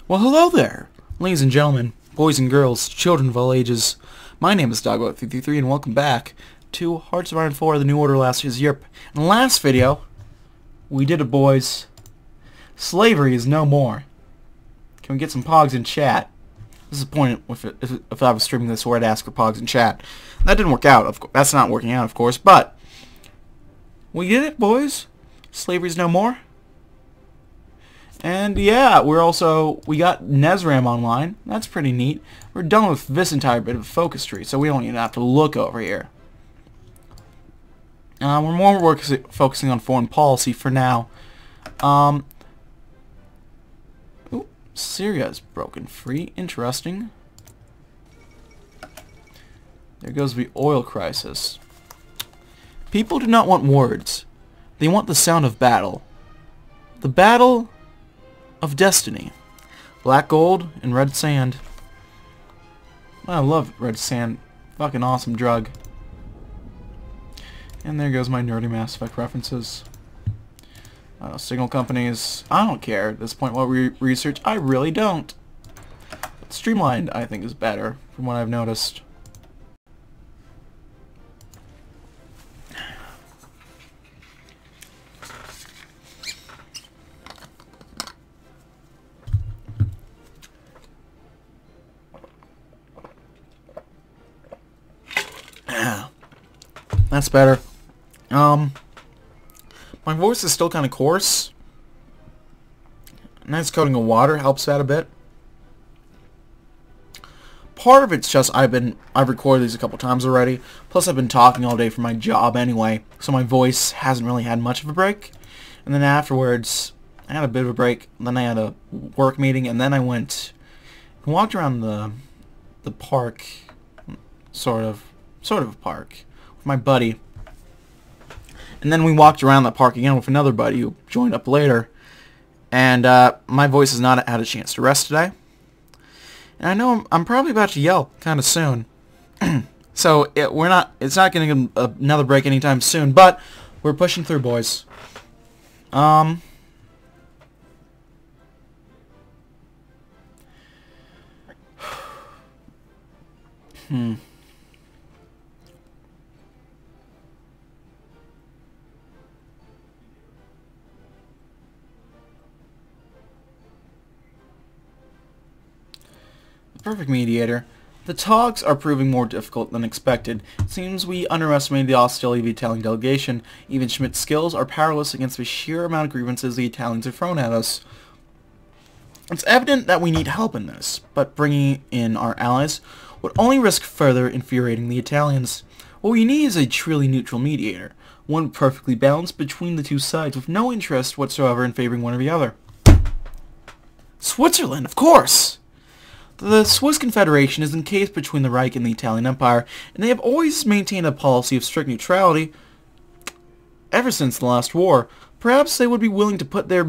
Well, hello there, ladies and gentlemen, boys and girls, children of all ages. My name is DB333, and welcome back to Hearts of Iron 4, The New Order Last Year's Europe. In the last video, we did it, boys. Slavery is no more. Can we get some pogs in chat? This is the point if I was streaming this where I'd ask for pogs in chat. That didn't work out, of course. That's not working out, of course, but we did it, boys. Slavery's no more. And yeah, we got Nesram online. That's pretty neat. We're done with this entire bit of a focus tree, so we don't even have to look over here. We're more focusing on foreign policy for now. Ooh, Syria is broken free. Interesting. There goes the oil crisis. People do not want words. They want the sound of battle. The battle of destiny. Black gold and red sand. I love red sand. Fucking awesome drug. And there goes my nerdy Mass Effect references. Signal companies. I don't care at this point what we research. I really don't. But Streamlined, I think, is better from what I've noticed. That's better. My voice is still kind of coarse. Nice coating of water helps that a bit. Part of it's just I've recorded these a couple times already. Plus I've been talking all day for my job anyway, so my voice hasn't really had much of a break. And then afterwards, I had a bit of a break. Then I had a work meeting, and then I went and walked around the park, sort of a park, with my buddy. And then we walked around the park again with another buddy who joined up later. And my voice has not had a chance to rest today. And I know I'm probably about to yell kind of soon. So it's not getting another break anytime soon, but we're pushing through, boys. Perfect mediator. The talks are proving more difficult than expected. It seems we underestimated the hostility of the Italian delegation. Even Schmidt's skills are powerless against the sheer amount of grievances the Italians have thrown at us. It's evident that we need help in this, but bringing in our allies would only risk further infuriating the Italians. What we need is a truly neutral mediator, one perfectly balanced between the two sides, with no interest whatsoever in favoring one or the other. Switzerland, of course! The Swiss Confederation is encased between the Reich and the Italian Empire, and they have always maintained a policy of strict neutrality ever since the last war. Perhaps they would be willing to put their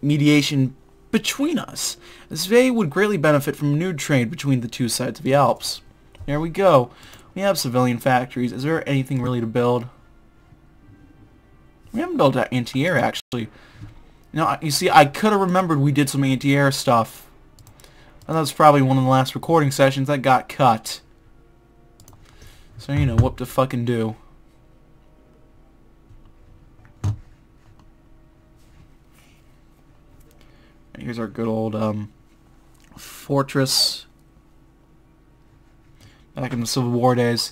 mediation between us, as they would greatly benefit from renewed trade between the two sides of the Alps. There we go. We have civilian factories. Is there anything really to build? We haven't built anti-air, actually. You see, I could have remembered we did some anti-air stuff. And that was probably one of the last recording sessions that got cut. So, you know, what to fucking do. And here's our good old fortress. Back in the Civil War days.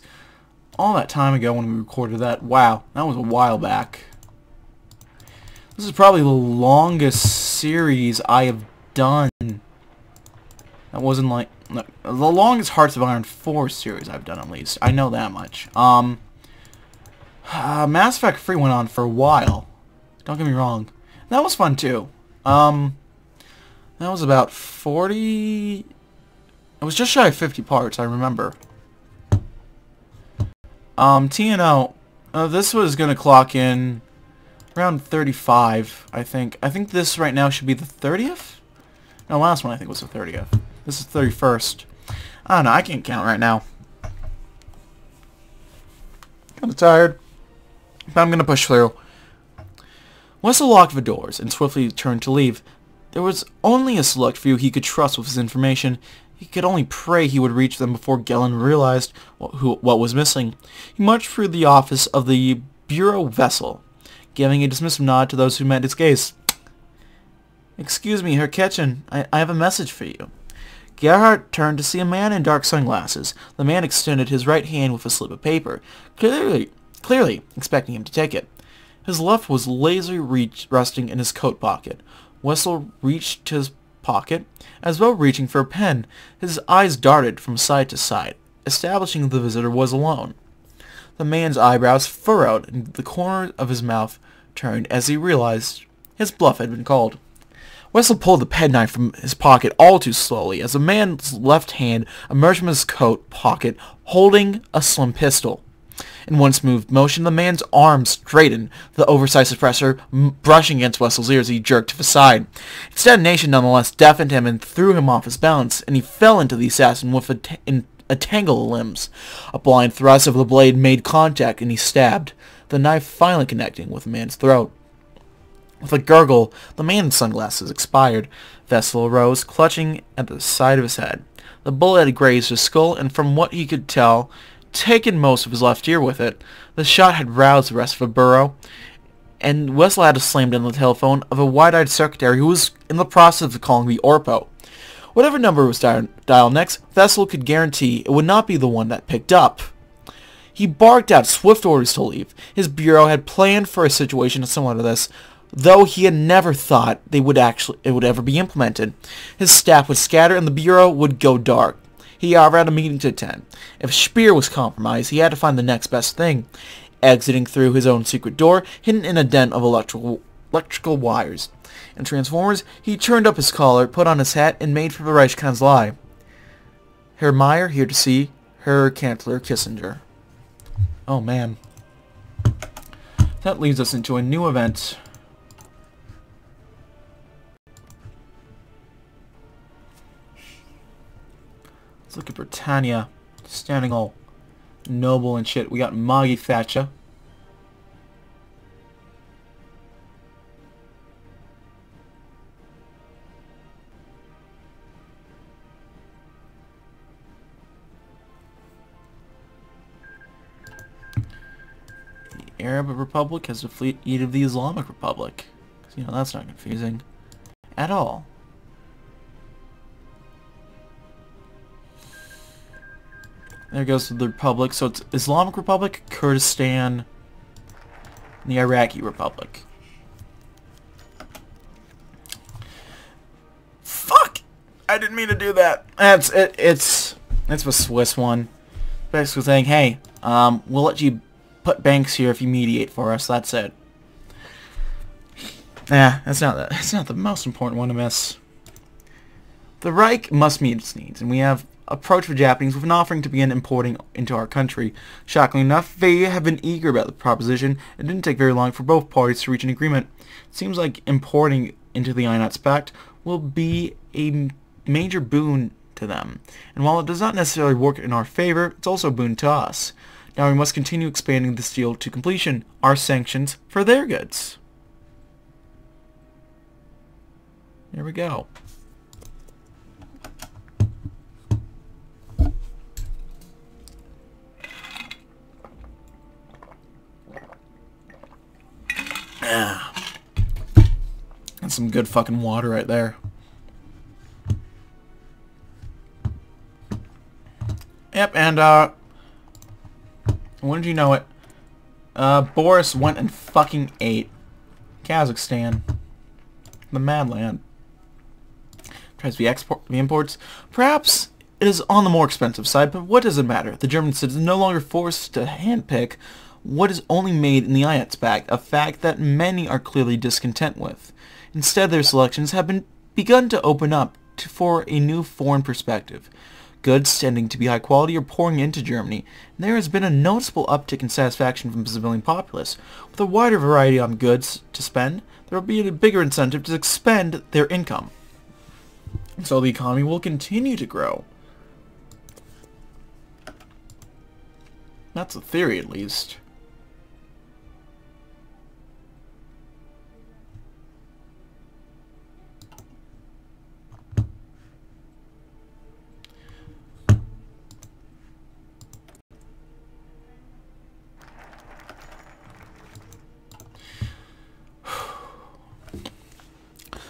All that time ago when we recorded that. Wow, that was a while back. This is probably the longest series I have done. That wasn't like the longest Hearts of Iron 4 series I've done, at least. I know that much. Mass Effect 3 went on for a while. Don't get me wrong. That was fun too. That was about 40... It was just shy of 50 parts, I remember. TNO, this was gonna clock in around 35, I think. I think this right now should be the 30th? No, last one I think was the 30th. This is 31st. I don't know, I can't count right now. Kinda tired. But I'm gonna push through. Wessel locked the doors and swiftly turned to leave. There was only a select few he could trust with his information. He could only pray he would reach them before Gellin realized what was missing. He marched through the office of the Bureau vessel, giving a dismissive nod to those who met his gaze. "Excuse me, Herr Ketchen, I have a message for you." Gerhardt turned to see a man in dark sunglasses. The man extended his right hand with a slip of paper, clearly expecting him to take it. His left was lazily resting in his coat pocket. Wessel reached to his pocket, as though reaching for a pen. His eyes darted from side to side, establishing the visitor was alone. The man's eyebrows furrowed and the corner of his mouth turned as he realized his bluff had been called. Wessel pulled the penknife from his pocket all too slowly as the man's left hand emerged from his coat pocket holding a slim pistol. In one smooth motion, the man's arm straightened, the oversized suppressor brushing against Wessel's ears. He jerked to the side. Its detonation nonetheless deafened him and threw him off his balance, and he fell into the assassin with a tangle of limbs. A blind thrust of the blade made contact, and he stabbed, the knife finally connecting with the man's throat. With a gurgle, the man's sunglasses expired. Wessel arose, clutching at the side of his head. The bullet had grazed his skull, and from what he could tell, taken most of his left ear with it. The shot had roused the rest of the burrow, and Wessel had slammed in the telephone of a wide-eyed secretary who was in the process of calling the Orpo. Whatever number was dialed next, Wessel could guarantee it would not be the one that picked up. He barked out swift orders to leave. His bureau had planned for a situation similar to this, though he had never thought it would ever be implemented. His staff would scatter and the bureau would go dark. He had a meeting to attend. If Speer was compromised, he had to find the next best thing. Exiting through his own secret door, hidden in a den of electrical wires and transformers, he turned up his collar, put on his hat, and made for the Reich Kanzlei. Herr Meyer, here to see Herr Chancellor Kissinger. Oh man. That leads us into a new event. Let's look at Britannia, standing all noble and shit. We got Maggie Thatcher. The Arab Republic has defeated the Islamic Republic. You know, that's not confusing at all. There goes to the Republic. So it's Islamic Republic, Kurdistan, and the Iraqi Republic. Fuck! I didn't mean to do that. It's the Swiss one. Basically saying, hey, we'll let you put banks here if you mediate for us. That's it. Yeah, that's not the most important one to miss. The Reich must meet its needs, and we have approached the Japanese with an offering to begin importing into our country. Shockingly enough, they have been eager about the proposition. It didn't take very long for both parties to reach an agreement. It seems like importing into the INATS Pact will be a major boon to them. And while it does not necessarily work in our favor, it's also a boon to us. Now we must continue expanding this deal to completion, our sanctions for their goods. There we go. That's some good fucking water right there. Yep, and wouldn't you know it, Boris went and fucking ate Kazakhstan, the Madland. Tries the imports. Perhaps it is on the more expensive side, but what does it matter? The German citizens no longer forced to handpick what is only made in the INATS Pact, a fact that many are clearly discontent with. Instead, their selections have begun to open up for a new foreign perspective. Goods tending to be high quality are pouring into Germany, and there has been a noticeable uptick in satisfaction from the civilian populace. With a wider variety of goods to spend, there will be a bigger incentive to expend their income. And so the economy will continue to grow. That's a theory, at least.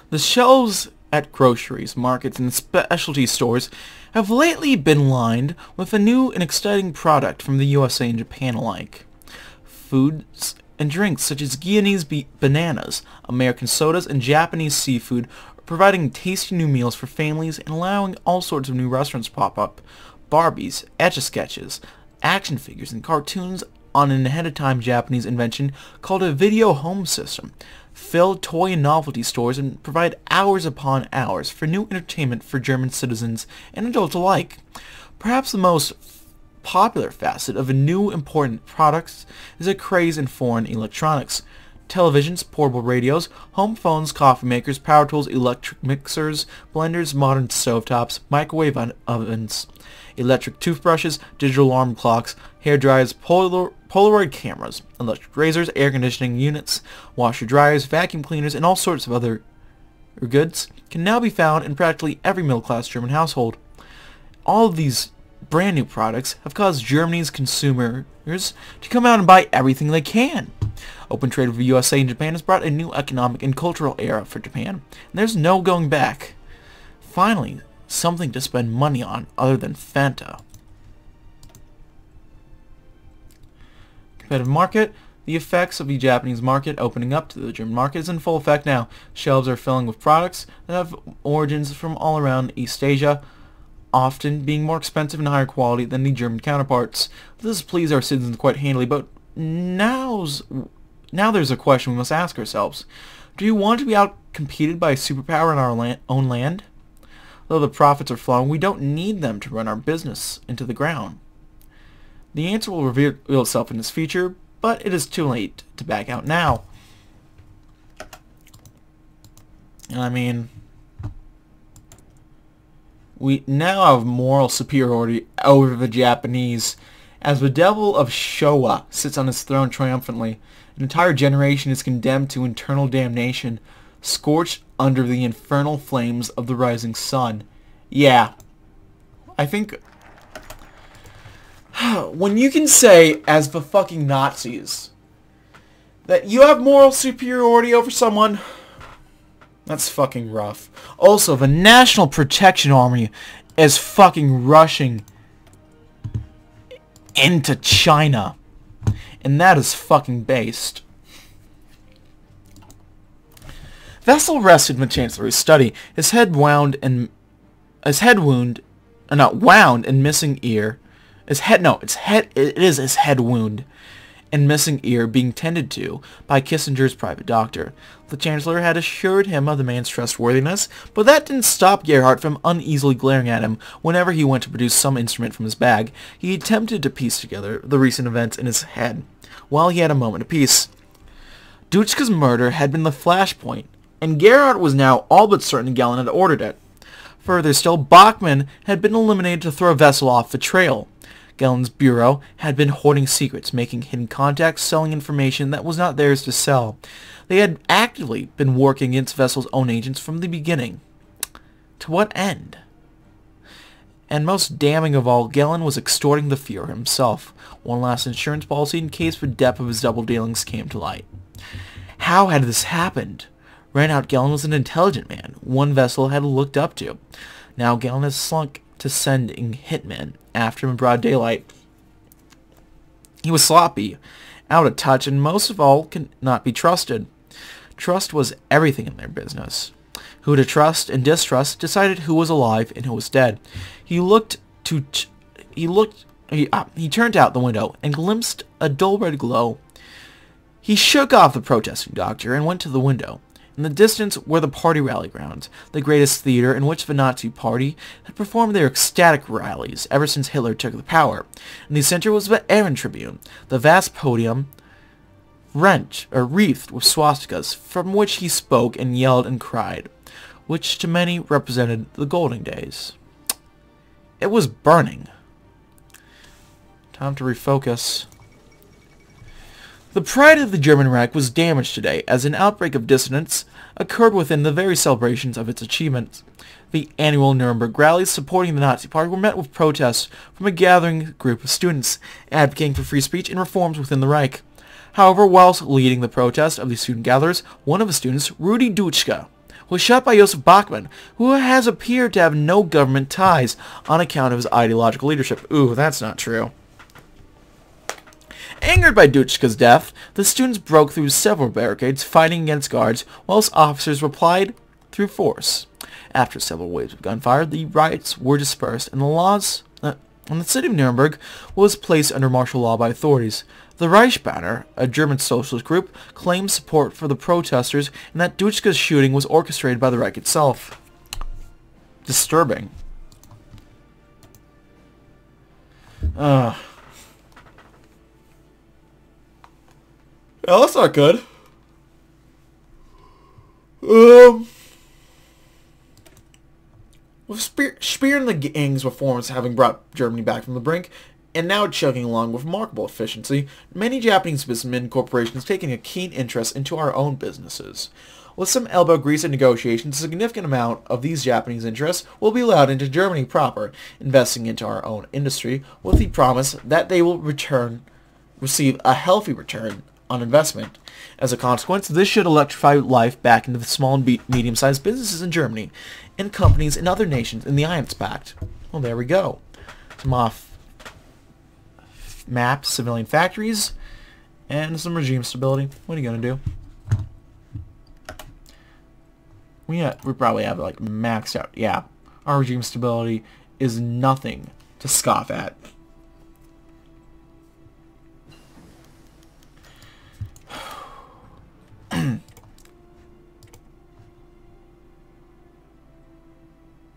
The shelves at groceries, markets, and specialty stores have lately been lined with a new and exciting product from the USA and Japan alike. Foods and drinks such as Guyanese bananas, American sodas, and Japanese seafood are providing tasty new meals for families and allowing all sorts of new restaurants to pop up. Barbies, Etch-a-Sketches, action figures, and cartoons on an ahead-of-time Japanese invention called a video home system fill toy and novelty stores and provide hours upon hours for new entertainment for German citizens and adults alike. Perhaps the most popular facet of a new important products is a craze in foreign electronics. Televisions, portable radios, home phones, coffee makers, power tools, electric mixers, blenders, modern stovetops, microwave ovens, electric toothbrushes, digital alarm clocks, hair dryers, Polaroid cameras, electric razors, air conditioning units, washer dryers, vacuum cleaners, and all sorts of other goods can now be found in practically every middle-class German household. All of these brand new products have caused Germany's consumers to come out and buy everything they can. Open trade with the USA and Japan has brought a new economic and cultural era for Japan, and there's no going back. Finally, something to spend money on other than Fanta. Competitive market. The effects of the Japanese market opening up to the German market is in full effect now. Shelves are filling with products that have origins from all around East Asia, often being more expensive and higher quality than the German counterparts. This has pleased our citizens quite handily, but now there's a question we must ask ourselves. Do you want to be outcompeted by a superpower in our own land? Though the profits are flowing, we don't need them to run our business into the ground. The answer will reveal itself in this future, but it is too late to back out now. I mean, we now have moral superiority over the Japanese, as the devil of Showa sits on his throne triumphantly. An entire generation is condemned to eternal damnation, scorched under the infernal flames of the rising sun. Yeah, I think when you can say, as the fucking Nazis, that you have moral superiority over someone, that's fucking rough. Also, the National Protection Army is fucking rushing into China, and that is fucking based. Vessel rested in the Chancellery's study, his head wound and missing ear. It is his head wound and missing ear being tended to by Kissinger's private doctor. The Chancellor had assured him of the man's trustworthiness, but that didn't stop Gerhardt from uneasily glaring at him whenever he went to produce some instrument from his bag. He attempted to piece together the recent events in his head, while he had a moment of peace. Dutschke's murder had been the flashpoint, and Gerhardt was now all but certain Gellin had ordered it. Further still, Bachmann had been eliminated to throw a vessel off the trail. Gellin's bureau had been hoarding secrets, making hidden contacts, selling information that was not theirs to sell. They had actively been working against Vessel's own agents from the beginning. To what end? And most damning of all, Gellin was extorting the Führer himself, one last insurance policy in case the depth of his double dealings came to light. How had this happened? Reinhard Gellin was an intelligent man, one Vessel had looked up to. Now Gellin has slunk to sending hitmen after him in broad daylight. He was sloppy, out of touch, and most of all, could not be trusted. Trust was everything in their business. Who to trust and distrust decided who was alive and who was dead. He turned out the window and glimpsed a dull red glow. He shook off the protesting doctor and went to the window. In the distance were the party rally grounds, the greatest theater in which the Nazi Party had performed their ecstatic rallies ever since Hitler took the power. In the center was the Ehrentribune, the vast podium wreathed with swastikas, from which he spoke and yelled and cried, which to many represented the golden days. It was burning. Time to refocus. The pride of the German Reich was damaged today as an outbreak of dissonance occurred within the very celebrations of its achievements. The annual Nuremberg rallies supporting the Nazi Party were met with protests from a gathering group of students advocating for free speech and reforms within the Reich. However, whilst leading the protest of the student gatherers, one of the students, Rudi Dutschke, was shot by Joseph Bachmann, who has appeared to have no government ties on account of his ideological leadership. Ooh, that's not true. Angered by Duchka's death, the students broke through several barricades, fighting against guards, whilst officers replied through force. After several waves of gunfire, the riots were dispersed, and the city of Nuremberg was placed under martial law by authorities. The Reich banner, a German socialist group, claimed support for the protesters, and that Duchka's shooting was orchestrated by the Reich itself. Disturbing. Yeah, that's not good. With Speer and the gang's reforms having brought Germany back from the brink, and now chugging along with remarkable efficiency, many Japanese businessmen and corporations taking a keen interest into our own businesses. With some elbow grease and negotiations, a significant amount of these Japanese interests will be allowed into Germany proper, investing into our own industry with the promise that they will receive a healthy return on investment. As a consequence, this should electrify life back into the small and medium-sized businesses in Germany and companies in other nations in the Alliance Pact. Well, there we go. Some off-map civilian factories and some regime stability. What are you going to do? We probably have it like maxed out. Yeah, our regime stability is nothing to scoff at.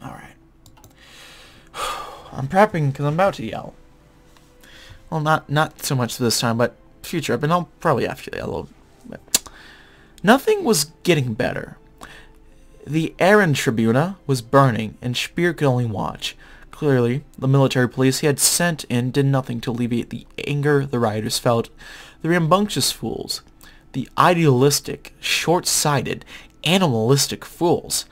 Alright. I'm prepping because I'm about to yell. Well, not so much this time, but future. But I'll probably have to yell a little bit. Nothing was getting better. The Ehren Tribuna was burning, and Speer could only watch. Clearly, the military police he had sent in did nothing to alleviate the anger the rioters felt. The rambunctious fools. The idealistic, short-sighted, animalistic fools.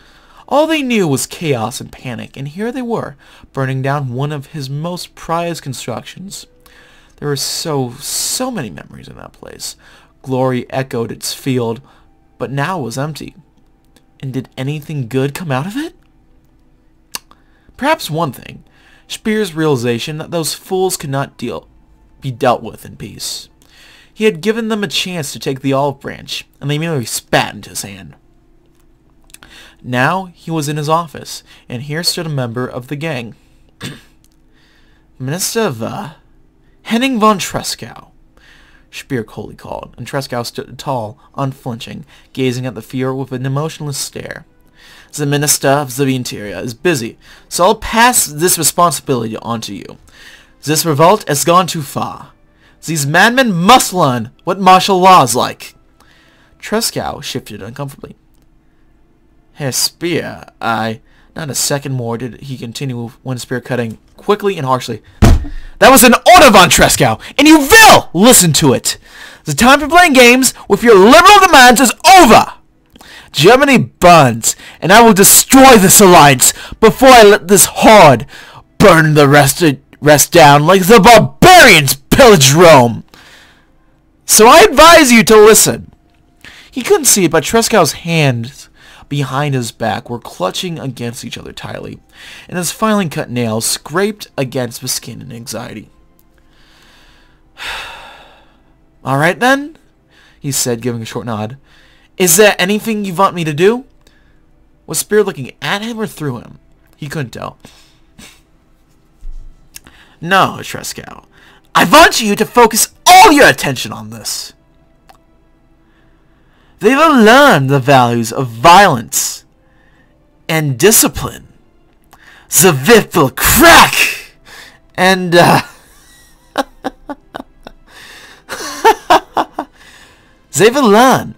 All they knew was chaos and panic, and here they were, burning down one of his most prized constructions. There were so many memories in that place. Glory echoed its field, but now it was empty. And did anything good come out of it? Perhaps one thing. Speer's realization that those fools could not be dealt with in peace. He had given them a chance to take the olive branch, and they merely spat into his hand. Now he was in his office, and here stood a member of the gang. Minister of, Henning von Treschow. Speer coldly called, and Treschow stood tall, unflinching, gazing at the Fuhrer with an emotionless stare. The Minister of the Interior is busy, so I'll pass this responsibility on to you. This revolt has gone too far. These madmen must learn what martial law is like. Treschow shifted uncomfortably. Herr Speer, Not a second more did he continue when Speer cutting quickly and harshly. That was an order, von Treschow, and you will listen to it. The time for playing games with your liberal demands is over. Germany burns, and I will destroy this alliance before I let this horde burn the rest down like the barbarians pillaged Rome. So I advise you to listen. He couldn't see it, but Trescow's hands behind his back were clutching against each other tightly, and his finely cut nails scraped against the skin in anxiety. All right, then, he said, giving a short nod. Is there anything you want me to do? Was Speer looking at him or through him? He couldn't tell. No, Treschow. I want you to focus all your attention on this. They will learn the values of violence and discipline. The whip will crack, and they will learn.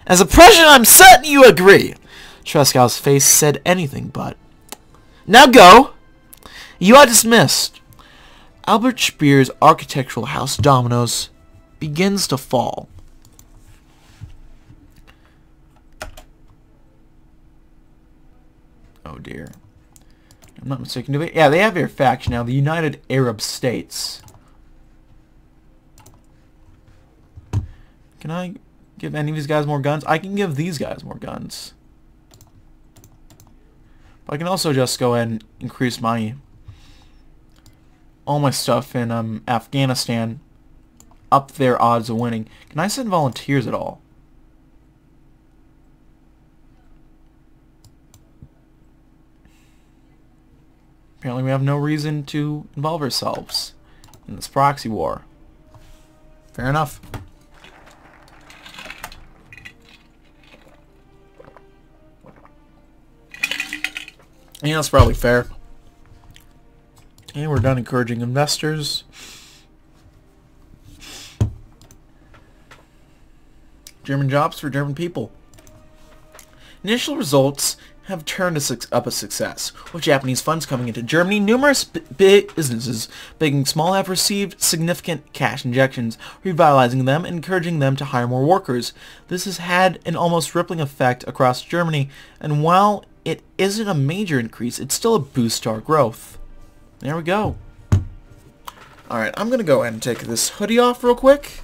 As a Prussian, I'm certain you agree. Trescow's face said anything but. Now go. You are dismissed. Albert Speer's architectural house dominoes begins to fall. Oh dear. I'm not mistaken. Yeah, they have their faction now, the United Arab States. Can I give any of these guys more guns? I can give these guys more guns. But I can also just go ahead and increase all my stuff in Afghanistan, up their odds of winning. Can I send volunteers at all? Apparently we have no reason to involve ourselves in this proxy war. Fair enough. Yeah, that's probably fair. And we're done encouraging investors. German jobs for German people. Initial results have turned up a success. With Japanese funds coming into Germany, numerous big businesses, big and small, have received significant cash injections, revitalizing them and encouraging them to hire more workers. This has had an almost rippling effect across Germany, and while it isn't a major increase, it's still a boost to our growth. There we go. Alright, I'm going to go ahead and take this hoodie off real quick.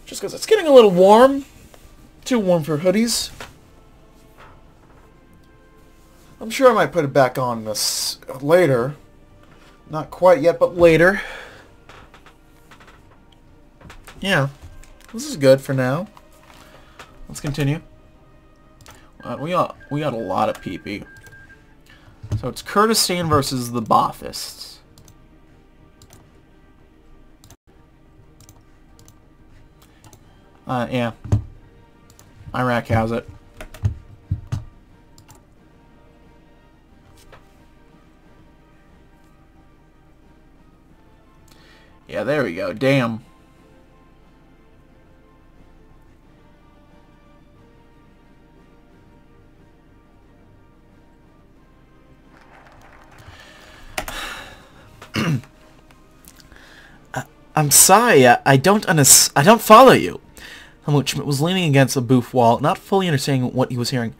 Just because it's getting a little warm. Too warm for hoodies. I'm sure I might put it back on this later. Not quite yet, but later. Yeah, this is good for now. Let's continue. We got a lot of PP. So it's Kurdistan versus the Baathists. Yeah. Iraq has it. Yeah, there we go. Damn. I'm sorry, I don't follow you. Helmut Schmidt was leaning against a booth wall, not fully understanding what he was hearing.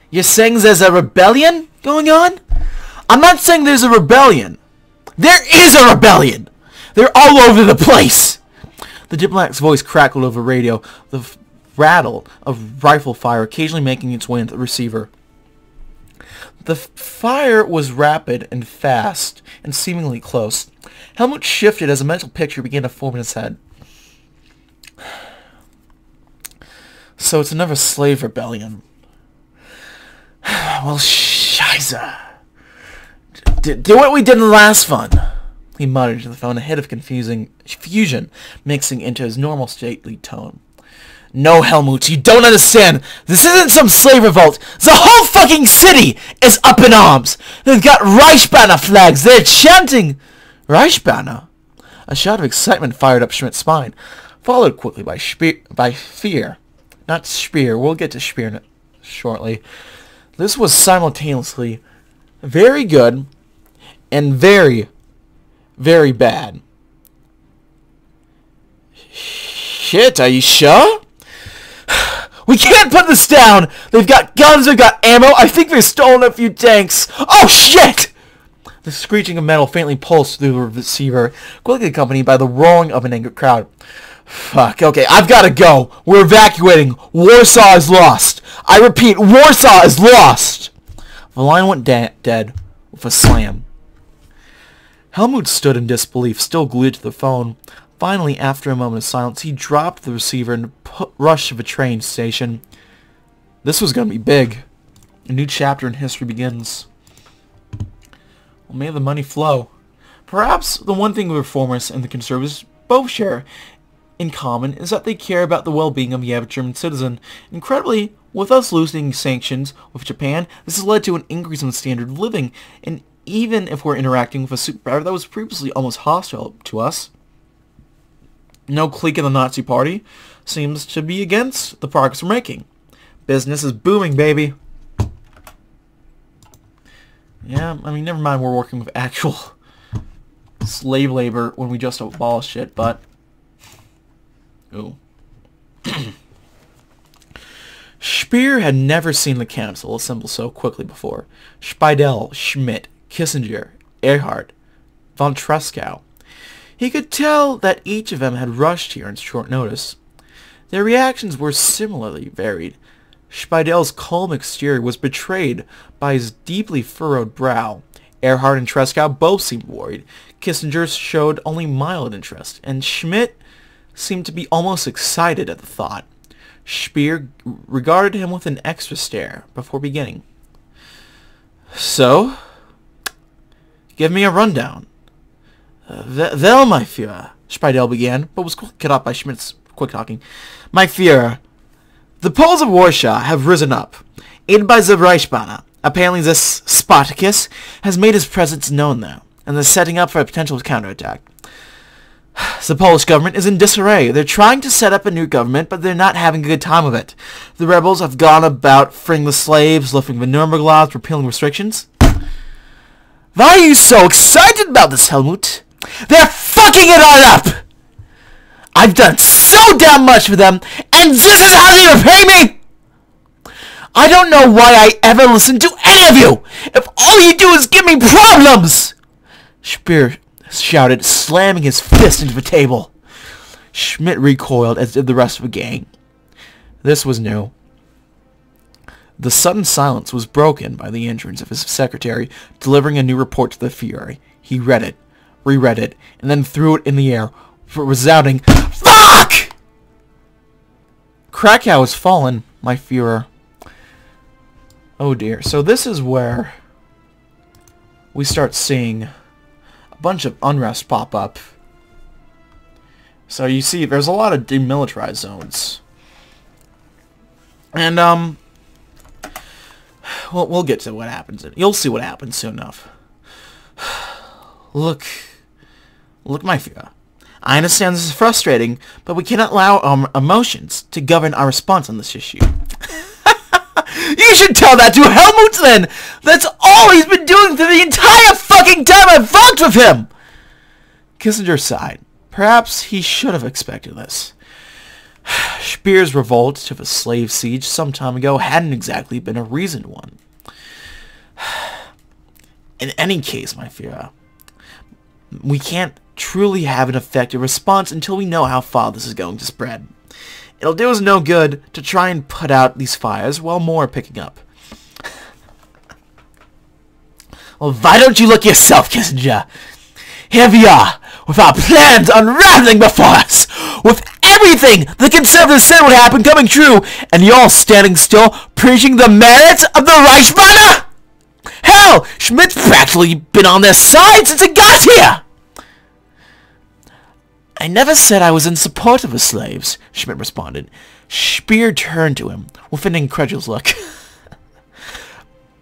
You're saying there's a rebellion going on? I'm not saying there's a rebellion. There is a rebellion! They're all over the place! The diplomat's voice crackled over radio, the rattle of rifle fire occasionally making its way into the receiver. The fire was rapid and fast, and seemingly close. Helmut shifted as a mental picture began to form in his head. So it's another slave rebellion. Well, scheisse. Do what we did in the last one, he muttered to the phone, a hit of confusion mixing into his normal stately tone. No, Helmut, you don't understand. This isn't some slave revolt. The whole fucking city is up in arms. They've got Reich banner flags. They're chanting. Reich banner? A shout of excitement fired up Schmidt's spine, followed quickly by fear. Not Speer. We'll get to Speer shortly. This was simultaneously very good and very, very bad. Shit, are you sure? We can't put this down! They've got guns, they've got ammo, I think they've stolen a few tanks! Oh shit! The screeching of metal faintly pulsed through the receiver, quickly accompanied by the roaring of an angry crowd. Fuck, okay, I've gotta go! We're evacuating! Warsaw is lost! I repeat, Warsaw is lost! The line went dead with a slam. Helmut stood in disbelief, still glued to the phone. Finally, after a moment of silence, he dropped the receiver and rushed to the train station. This was going to be big. A new chapter in history begins. Well, may the money flow. Perhaps the one thing the reformers and the conservatives both share in common is that they care about the well-being of the average German citizen. Incredibly, with us loosening sanctions with Japan, this has led to an increase in the standard of living, and even if we're interacting with a superpower that was previously almost hostile to us, no clique in the Nazi Party seems to be against the progress we're making. Business is booming, baby. Yeah, I mean, never mind we're working with actual slave labor when we just abolished it, but... Ooh. Speer had never seen the council assemble so quickly before. Speidel, Schmidt, Kissinger, Erhard, von Treschow. He could tell that each of them had rushed here on short notice. Their reactions were similarly varied. Spiedel's calm exterior was betrayed by his deeply furrowed brow. Earhart and Tresckow both seemed worried. Kissinger showed only mild interest, and Schmidt seemed to be almost excited at the thought. Speer regarded him with an extra stare before beginning. So, give me a rundown. Well, my Führer, Speidel began, but was cut off by Schmidt's quick talking. My Führer, the Poles of Warsaw have risen up, aided by the Reichsbanner. Apparently this Spartacus has made his presence known there, and they're setting up for a potential counterattack. The Polish government is in disarray. They're trying to set up a new government, but they're not having a good time of it. The rebels have gone about freeing the slaves, lifting the Nuremberg laws, repealing restrictions. Why are you so excited about this, Helmut? They're fucking it all up! I've done so damn much for them, and this is how they repay me! I don't know why I ever listened to any of you, if all you do is give me problems! Speer shouted, slamming his fist into the table. Schmidt recoiled, as did the rest of the gang. This was new. The sudden silence was broken by the entrance of his secretary, delivering a new report to the Führer. He read it, reread it, and then threw it in the air for a resounding FUCK! Krakow has fallen, my Führer. Oh dear. So this is where we start seeing a bunch of unrest pop up. So you see, there's a lot of demilitarized zones. And, we'll get to what happens. You'll see what happens soon enough. Look, my Führer. I understand this is frustrating, but we cannot allow our emotions to govern our response on this issue. You should tell that to Helmut then! That's all he's been doing through the entire fucking time I've worked with him! Kissinger sighed. Perhaps he should have expected this. Speer's revolt to the slave siege some time ago hadn't exactly been a reasoned one. In any case, my Führer, we can't truly have an effective response until we know how far this is going to spread. It'll do us no good to try and put out these fires while more are picking up. Well, why don't you look yourself, Kissinger? Here we are, with our plans unraveling before us, with everything the conservatives said would happen coming true, and you're standing still, preaching the merits of the Reichsbanner? Hell, Schmidt's practically been on their side since he got here! I never said I was in support of the slaves, Schmidt responded. Speer turned to him with an incredulous look.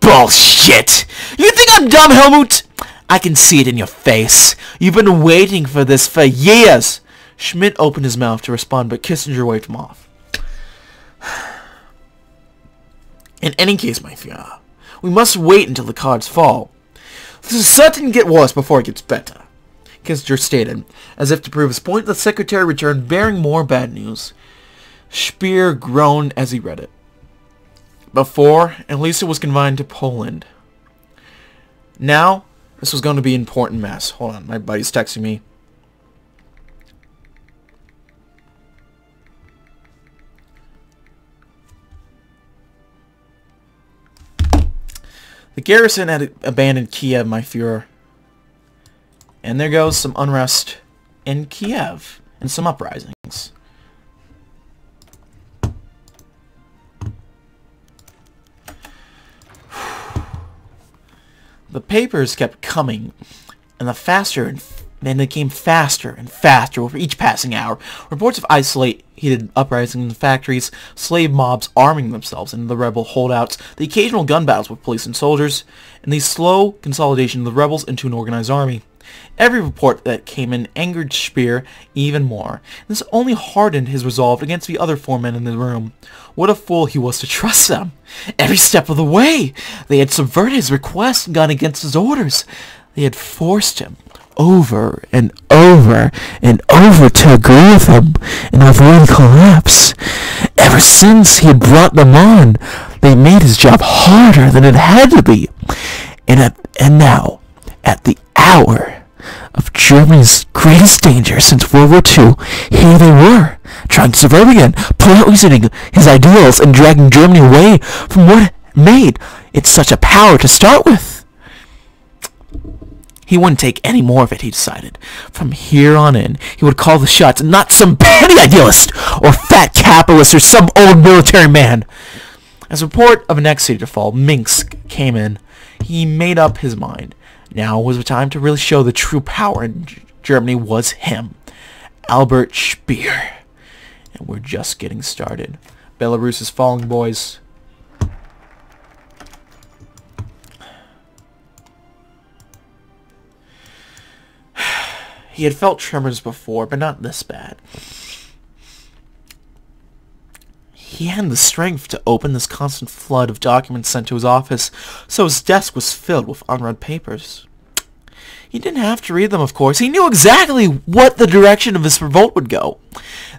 Bullshit! You think I'm dumb, Helmut? I can see it in your face. You've been waiting for this for years. Schmidt opened his mouth to respond, but Kissinger waved him off. In any case, my Führer, we must wait until the cards fall. This is certain to get worse before it gets better. Kissinger stated. As if to prove his point, the secretary returned bearing more bad news. Speer groaned as he read it. Before, at least it was confined to Poland. Now, this was going to be an important mess. Hold on, my buddy's texting me. The garrison had abandoned Kiev, my Führer. And there goes some unrest in Kiev and some uprisings. The papers kept coming, and they came faster and faster over each passing hour. Reports of isolated uprisings in the factories, slave mobs arming themselves into the rebel holdouts, the occasional gun battles with police and soldiers, and the slow consolidation of the rebels into an organized army. Every report that came in angered Speer even more. This only hardened his resolve against the other four men in the room. What a fool he was to trust them! Every step of the way! They had subverted his request and gone against his orders. They had forced him over and over and over to agree with him and avoid collapse. Ever since he had brought them on, they made his job harder than it had to be. And now, at the hour of Germany's greatest danger since World War II, here they were, trying to survive again, poisoning his ideals and dragging Germany away from what made it such a power to start with. He wouldn't take any more of it, he decided. From here on in, he would call the shots, and not some petty idealist, or fat capitalist, or some old military man. As a report of the next city to fall, Minsk, came in, he made up his mind. Now was the time to really show the true power in Germany was him, Albert Speer. And we're just getting started. Belarus is falling, boys. He had felt tremors before, but not this bad. He had the strength to open this constant flood of documents sent to his office, so his desk was filled with unread papers. He didn't have to read them, of course. He knew exactly what the direction of this revolt would go.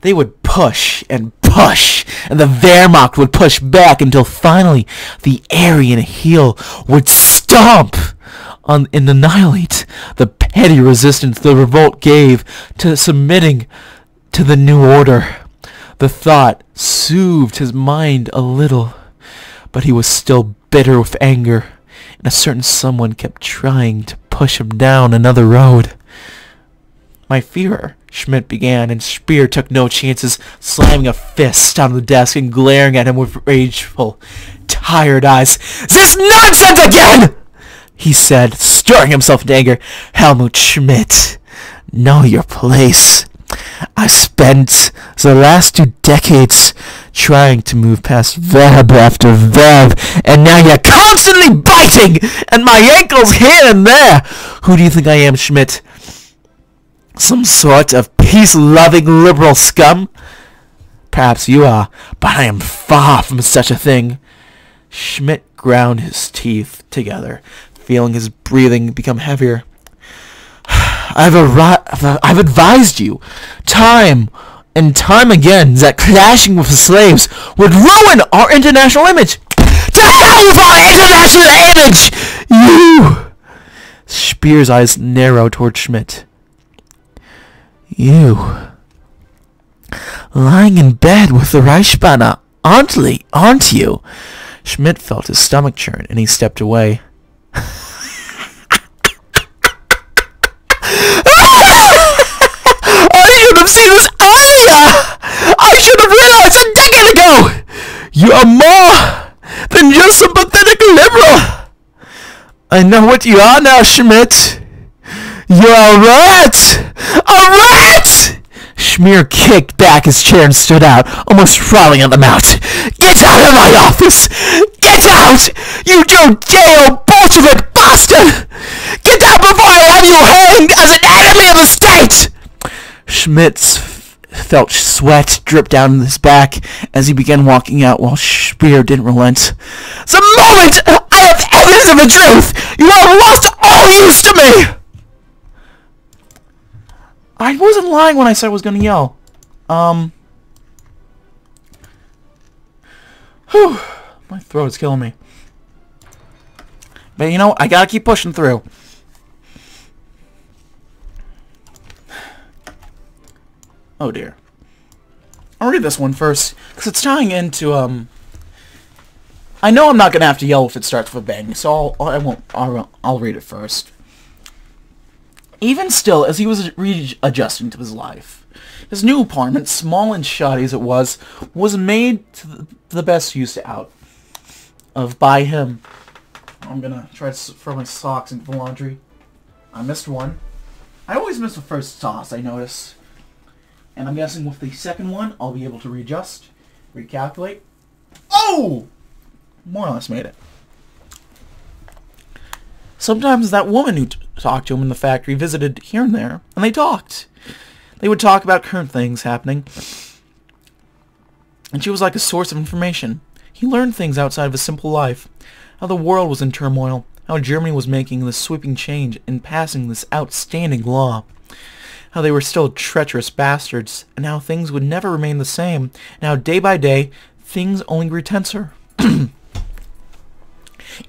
They would push, and the Wehrmacht would push back until finally the Aryan heel would stomp and annihilate the petty resistance the revolt gave to submitting to the new order. The thought soothed his mind a little, but he was still bitter with anger, and a certain someone kept trying to push him down another road. "My Führer," Schmidt began, and Speer took no chances, slamming a fist on the desk and glaring at him with rageful, tired eyes. "This nonsense again!" he said, stirring himself in anger. "Helmut Schmidt, know your place. I spent the last 2 decades trying to move past verb after verb, and now you're constantly biting at my ankles here and there. Who do you think I am, Schmidt? Some sort of peace-loving liberal scum? Perhaps you are, but I am far from such a thing." Schmidt ground his teeth together, feeling his breathing become heavier. I've advised you, time and time again, that clashing with the slaves would ruin our international image. To hell with our international image! You! Speer's eyes narrowed toward Schmidt. You. Lying in bed with the Reichsbanner, aren't you? Schmidt felt his stomach churn, and he stepped away. I should have seen this earlier! I should have realized a decade ago! You are more than just a pathetic liberal! I know what you are now, Schmidt. You're a rat! A rat! Speer kicked back his chair and stood out, almost falling on the mouth. Get out of my office! Get out! You Judeo Bolshevik bastard! Get out before I have you hanged as an enemy of the state! Schmidt felt sweat drip down his back as he began walking out while Speer didn't relent. The moment I have evidence of the truth, you have lost all use to me! I wasn't lying when I said I was gonna yell. Whew, my throat's killing me. But you know, I gotta keep pushing through. Oh dear. I'll read this one first, because it's tying into, I know I'm not gonna have to yell if it starts with a bang, so I'll read it first. Even still, as he was readjusting to his life, his new apartment, small and shoddy as it was made to the best use out of by him. I'm gonna try to throw my socks into the laundry. I missed one. I always miss the first toss, I notice. And I'm guessing with the second one, I'll be able to readjust, recalculate. Oh! More or less made it. Sometimes that woman who talked to him in the factory visited here and there, and they talked. They would talk about current things happening, and she was like a source of information. He learned things outside of his simple life, how the world was in turmoil, how Germany was making this sweeping change and passing this outstanding law, how they were still treacherous bastards, and how things would never remain the same, and how day by day, things only grew tenser.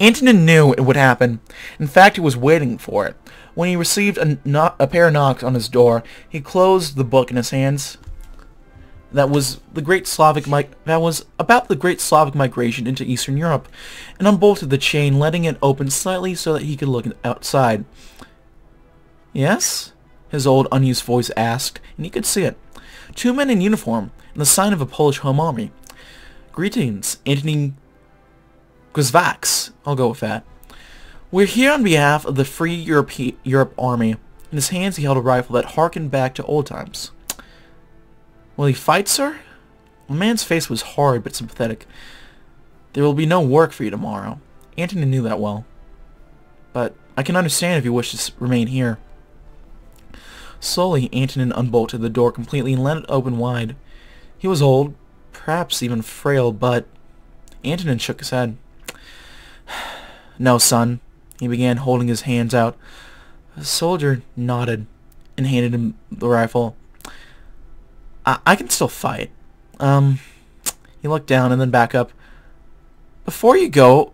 Antonin knew it would happen. In fact, he was waiting for it. When he received a pair of knocks on his door, he closed the book in his hands. That was about the great Slavic migration into Eastern Europe, and unbolted the chain, letting it open slightly so that he could look outside. "Yes?" his old unused voice asked, and he could see it. Two men in uniform, and the sign of a Polish home army. "Greetings, Antony Grzwax." I'll go with that. "We're here on behalf of the Free Europe Army." In his hands he held a rifle that harkened back to old times. "Will he fight, sir?" The man's face was hard but sympathetic. "There will be no work for you tomorrow." Antony knew that well. "But I can understand if you wish to remain here." Slowly, Antonin unbolted the door completely and let it open wide. He was old, perhaps even frail, but Antonin shook his head. "No, son," he began, holding his hands out. The soldier nodded and handed him the rifle. I can still fight." He looked down and then back up. "Before you go,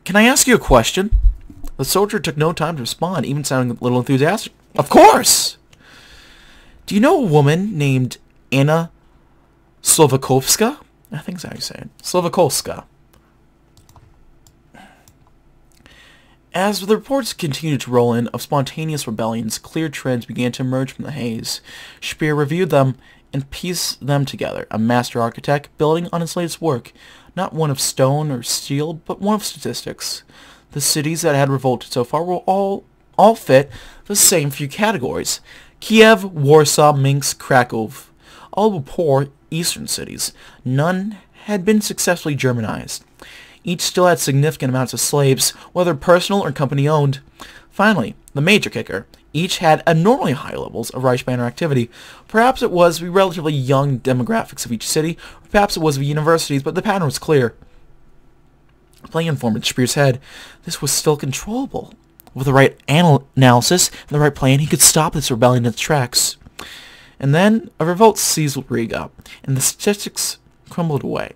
can I ask you a question?" The soldier took no time to respond, even sounding a little enthusiastic. "Of course!" "Do you know a woman named Anna Slovakovska?" I think that's how you say it. Slovakovska. As the reports continued to roll in of spontaneous rebellions, clear trends began to emerge from the haze. Speer reviewed them and pieced them together, a master architect building on his latest work, not one of stone or steel, but one of statistics. The cities that had revolted so far will all fit the same few categories. Kiev, Warsaw, Minsk, Krakow. All were poor eastern cities. None had been successfully Germanized. Each still had significant amounts of slaves, whether personal or company-owned. Finally, the major kicker. Each had abnormally high levels of Reichsbanner activity. Perhaps it was the relatively young demographics of each city, or perhaps it was the universities, but the pattern was clear. Playing formed in Speer's head. This was still controllable. With the right analysis and the right plan, he could stop this rebellion in its tracks. And then a revolt seized Riga, and the statistics crumbled away.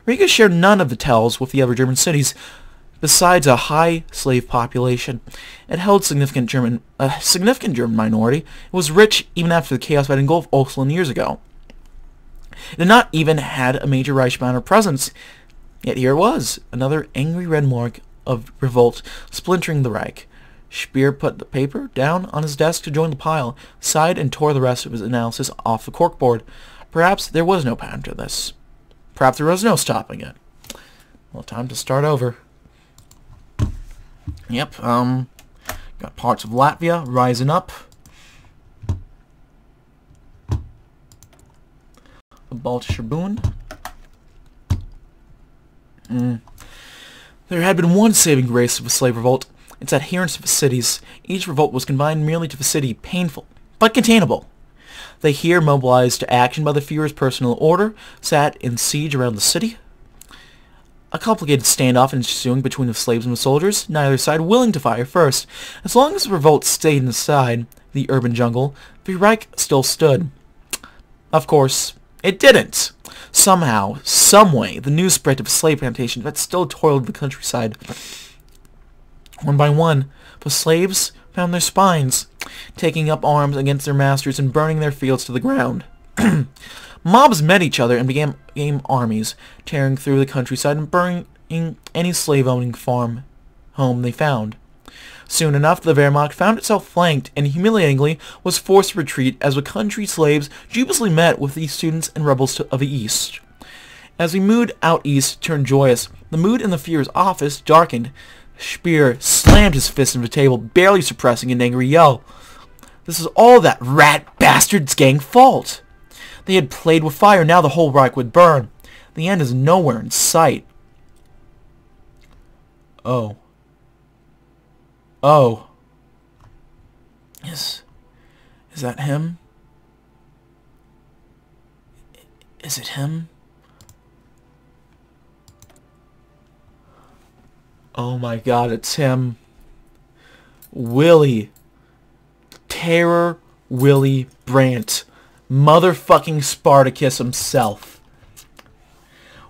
Riga shared none of the tells with the other German cities. Besides a high slave population, it held a significant German minority. It was rich even after the chaos that engulfed Ostland years ago. It had not even had a major Reichsbanner presence. Yet here it was, another angry red mark of revolt splintering the Reich. Speer put the paper down on his desk to join the pile, sighed, and tore the rest of his analysis off the corkboard. Perhaps there was no pattern to this. Perhaps there was no stopping it. Well, time to start over. Yep, got parts of Latvia rising up. The Baltischer Bund. There had been one saving grace of the Slave Revolt, its adherence to the cities. Each revolt was confined merely to the city, painful, but containable. They here, mobilized to action by the Führer's personal order, sat in siege around the city. A complicated standoff ensuing between the slaves and the soldiers, neither side willing to fire first. As long as the revolt stayed inside the urban jungle, the Reich still stood. Of course, it didn't. Somehow, someway, the news spread to the slave plantations that still toiled the countryside. One by one, the slaves found their spines, taking up arms against their masters and burning their fields to the ground. Mobs met each other and became armies, tearing through the countryside and burning any slave-owning farm home they found. Soon enough, the Wehrmacht found itself flanked and humiliatingly was forced to retreat as the country slaves dubiously met with the students and rebels of the East. As the mood out east turned joyous, the mood in the Führer's office darkened. Speer slammed his fist into the table, barely suppressing an angry yell. This was all that rat bastard's gang fault. They had played with fire, now the whole Reich would burn. The end is nowhere in sight. Oh. Oh. Is that him? Is it him? Oh my god, it's him. Willy. Terror Willy Brandt. Motherfucking Spartacus himself.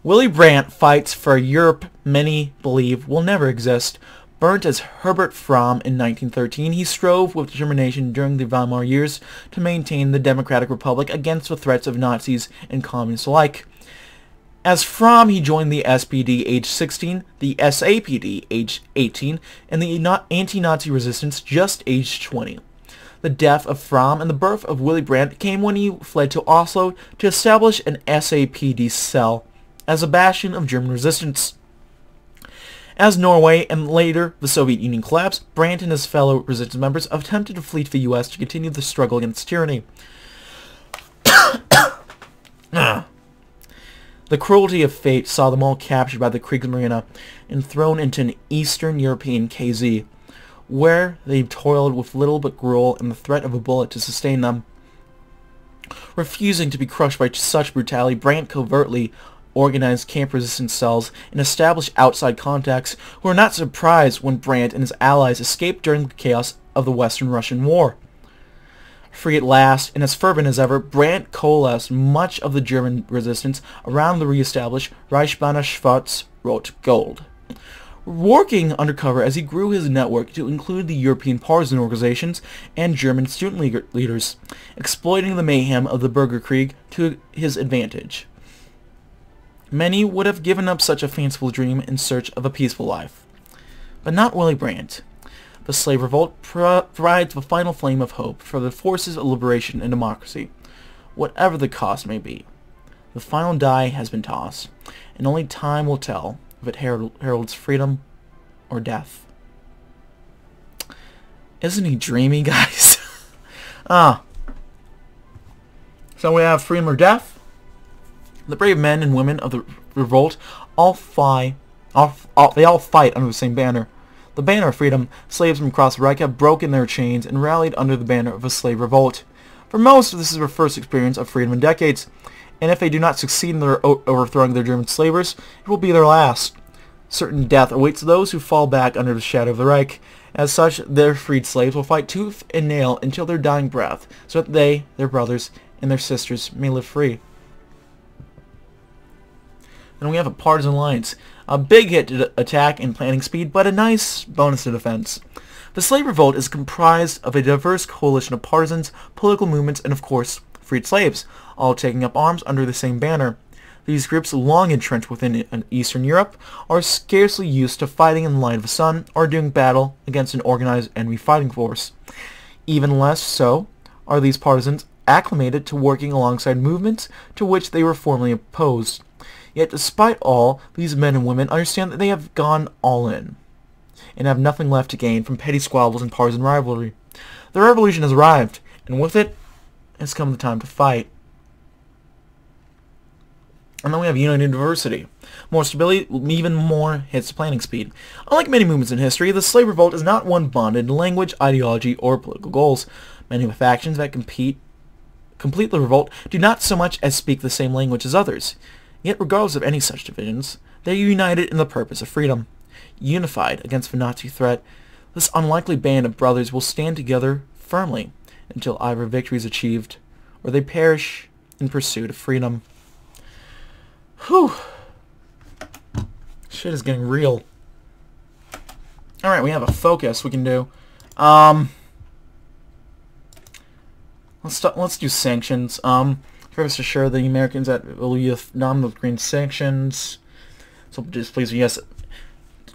Willy Brandt fights for a Europe many believe will never exist. Burnt as Herbert Fromm in 1913, he strove with determination during the Weimar years to maintain the Democratic Republic against the threats of Nazis and communists alike. As Fromm, he joined the SPD age 16, the SAPD age 18, and the anti-Nazi resistance just age 20. The death of Fromm and the birth of Willy Brandt came when he fled to Oslo to establish an SAPD cell as a bastion of German resistance. As Norway and later the Soviet Union collapsed, Brandt and his fellow resistance members attempted to flee to the US to continue the struggle against tyranny. The cruelty of fate saw them all captured by the Kriegsmarine and thrown into an Eastern European KZ, where they toiled with little but gruel and the threat of a bullet to sustain them. Refusing to be crushed by such brutality, Brandt covertly organized camp resistance cells and established outside contacts who were not surprised when Brandt and his allies escaped during the chaos of the Western Russian War. Free at last, and as fervent as ever, Brandt coalesced much of the German resistance around the re-established Reichsbanner Schwarz Rot Gold, working undercover as he grew his network to include the European partisan organizations and German student leaders, exploiting the mayhem of the Bürgerkrieg to his advantage. Many would have given up such a fanciful dream in search of a peaceful life, but not Willy Brandt. The Slave Revolt provides the final flame of hope for the forces of liberation and democracy, whatever the cost may be. The final die has been tossed, and only time will tell if it heralds freedom or death. Isn't he dreamy, guys? So we have freedom or death. The brave men and women of the revolt they all fight under the same banner. The banner of freedom. Slaves from across the Reich have broken their chains and rallied under the banner of a slave revolt. For most, this is their first experience of freedom in decades, and if they do not succeed in their overthrowing their German slavers, it will be their last. Certain death awaits those who fall back under the shadow of the Reich. As such, their freed slaves will fight tooth and nail until their dying breath, so that they, their brothers, and their sisters may live free. Then we have a partisan alliance. A big hit to attack and planning speed, but a nice bonus to defense. The Slave Revolt is comprised of a diverse coalition of partisans, political movements, and of course, freed slaves, all taking up arms under the same banner. These groups, long entrenched within Eastern Europe, are scarcely used to fighting in the light of the sun or doing battle against an organized enemy fighting force. Even less so are these partisans acclimated to working alongside movements to which they were formerly opposed. Yet despite all, these men and women understand that they have gone all in, and have nothing left to gain from petty squabbles and partisan rivalry. The revolution has arrived, and with it has come the time to fight. And then we have unity and diversity. More stability, even more hits planning speed. Unlike many movements in history, the Slave Revolt is not one bonded to language, ideology, or political goals. Many of the factions that complete the revolt do not so much as speak the same language as others. Yet regardless of any such divisions, they are united in the purpose of freedom. Unified against the Nazi threat, this unlikely band of brothers will stand together firmly until either victory is achieved or they perish in pursuit of freedom. Whew. Shit is getting real. Alright, we have a focus we can do. Let's do sanctions. Rest assured the Americans that will use nominal green sanctions. So just please, yes.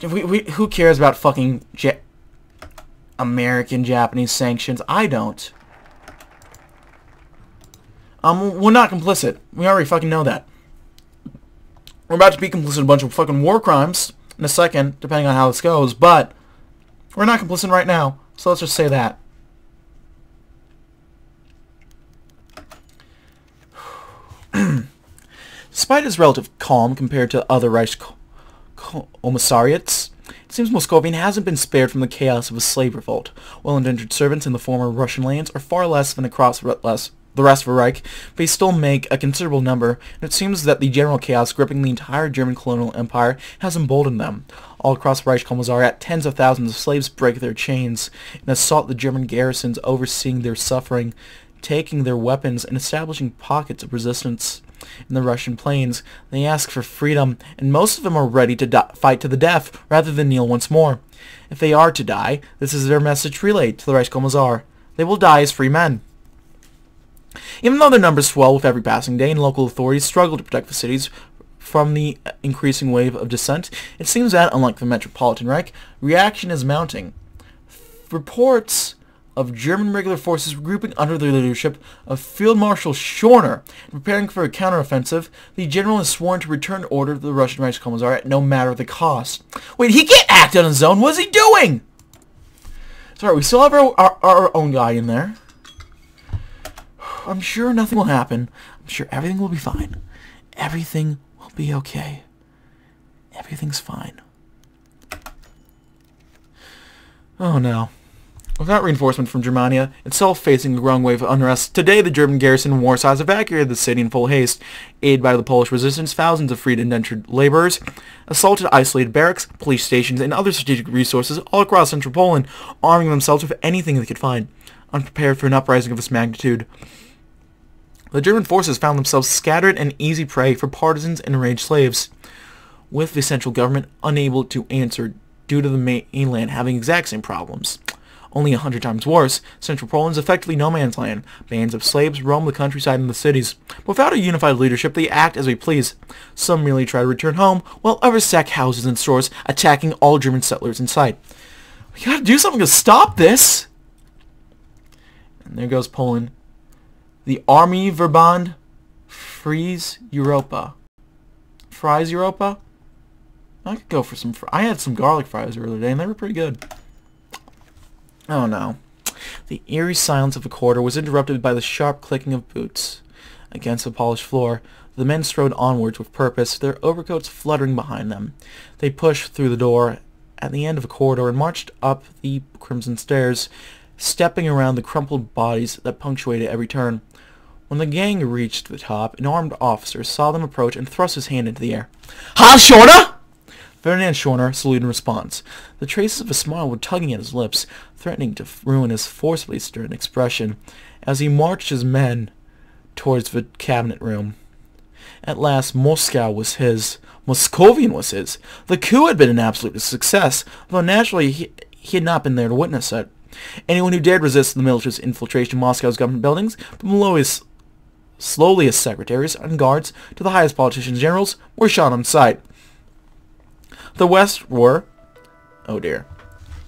Who cares about fucking American Japanese sanctions? I don't. We're not complicit. We already fucking know that. We're about to be complicit in a bunch of fucking war crimes in a second, depending on how this goes, but we're not complicit right now, so let's just say that. Despite his relative calm compared to other Reich commissariats, it seems Muscovian hasn't been spared from the chaos of a slave revolt. Well-intentioned servants in the former Russian lands are far less than across the rest of the Reich, but they still make a considerable number, and it seems that the general chaos gripping the entire German colonial empire has emboldened them. All across the Reich Commissariat, tens of thousands of slaves break their chains and assault the German garrisons, overseeing their suffering, taking their weapons, and establishing pockets of resistance. in the Russian plains. They ask for freedom, and most of them are ready to fight to the death rather than kneel once more. If they are to die, this is their message relayed to the Reichskommissar. They will die as free men. Even though their numbers swell with every passing day and local authorities struggle to protect the cities from the increasing wave of dissent, it seems that, unlike the Metropolitan Reich, reaction is mounting. Reports of German regular forces regrouping under the leadership of Field Marshal Schorner and preparing for a counteroffensive. The general has sworn to return order to the Russian Reichskommissar at no matter the cost. Wait, he can't act on his own. What is he doing? Sorry, we still have our own guy in there. I'm sure nothing will happen. I'm sure everything will be fine. Everything will be okay. Everything's fine. Oh no. Without reinforcement from Germania, itself facing a growing wave of unrest, today the German garrison in Warsaw has evacuated the city in full haste. Aided by the Polish resistance, thousands of freed indentured laborers assaulted isolated barracks, police stations, and other strategic resources all across central Poland, arming themselves with anything they could find, unprepared for an uprising of this magnitude. The German forces found themselves scattered and easy prey for partisans and enraged slaves, with the central government unable to answer due to the mainland having exact same problems. Only 100 times worse, Central Poland is effectively no man's land. Bands of slaves roam the countryside and the cities. But without a unified leadership, they act as they please. Some merely try to return home, while others sack houses and stores, attacking all German settlers in sight. We gotta do something to stop this! And there goes Poland. The Army Verband Fries Europa. Fries Europa? I could go for some I had some garlic fries the other day, and they were pretty good. Oh no. The eerie silence of the corridor was interrupted by the sharp clicking of boots against the polished floor. The men strode onwards with purpose, their overcoats fluttering behind them. They pushed through the door at the end of a corridor and marched up the crimson stairs, stepping around the crumpled bodies that punctuated every turn. When the gang reached the top, an armed officer saw them approach and thrust his hand into the air. "Ha, Schorner!" Ferdinand Schorner saluted in response. The traces of a smile were tugging at his lips, threatening to ruin his forcibly stern expression, as he marched his men towards the cabinet room. At last, Moscow was his. Moscovian was his. The coup had been an absolute success, though naturally he had not been there to witness it. Anyone who dared resist the militarist infiltration of Moscow's government buildings, from the lowest, slowliest secretaries and guards to the highest politicians and generals, were shot on sight. The West were, oh dear,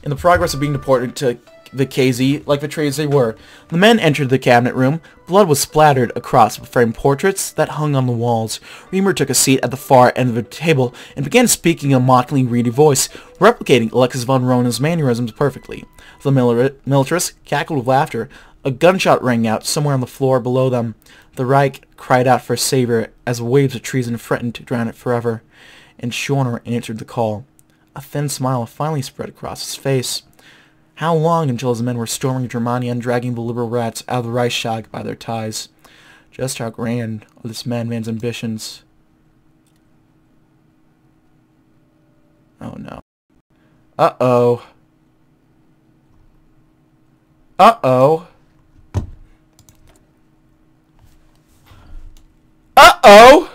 in the progress of being deported to the KZ like the trades they were. The men entered the cabinet room. Blood was splattered across the framed portraits that hung on the walls. Reamer took a seat at the far end of the table and began speaking in a mockingly reedy voice, replicating Alexis von Rona's mannerisms perfectly. The militarists cackled with laughter. A gunshot rang out somewhere on the floor below them. The Reich cried out for a savior as waves of treason threatened to drown it forever. And Schorner answered the call. A thin smile finally spread across his face. How long until his men were storming Germania and dragging the liberal rats out of the Reichstag by their ties? Just how grand are this madman's ambitions? Oh no. Uh-oh. Uh-oh. Uh-oh!